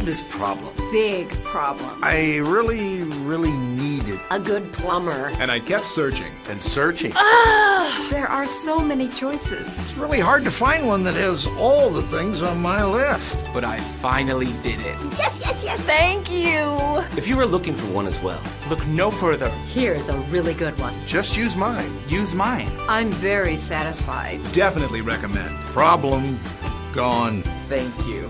this problem? Big problem. I really needed A good plumber. And I kept searching. and searching. There are so many choices. It's really hard to find one that has all the things on my list. But I finally did it. Yes, yes, yes. Thank you. If you were looking for one as well, Look no further. Here's a really good one. Just use mine. Use mine. I'm very satisfied. Definitely recommend. Problem gone. Thank you.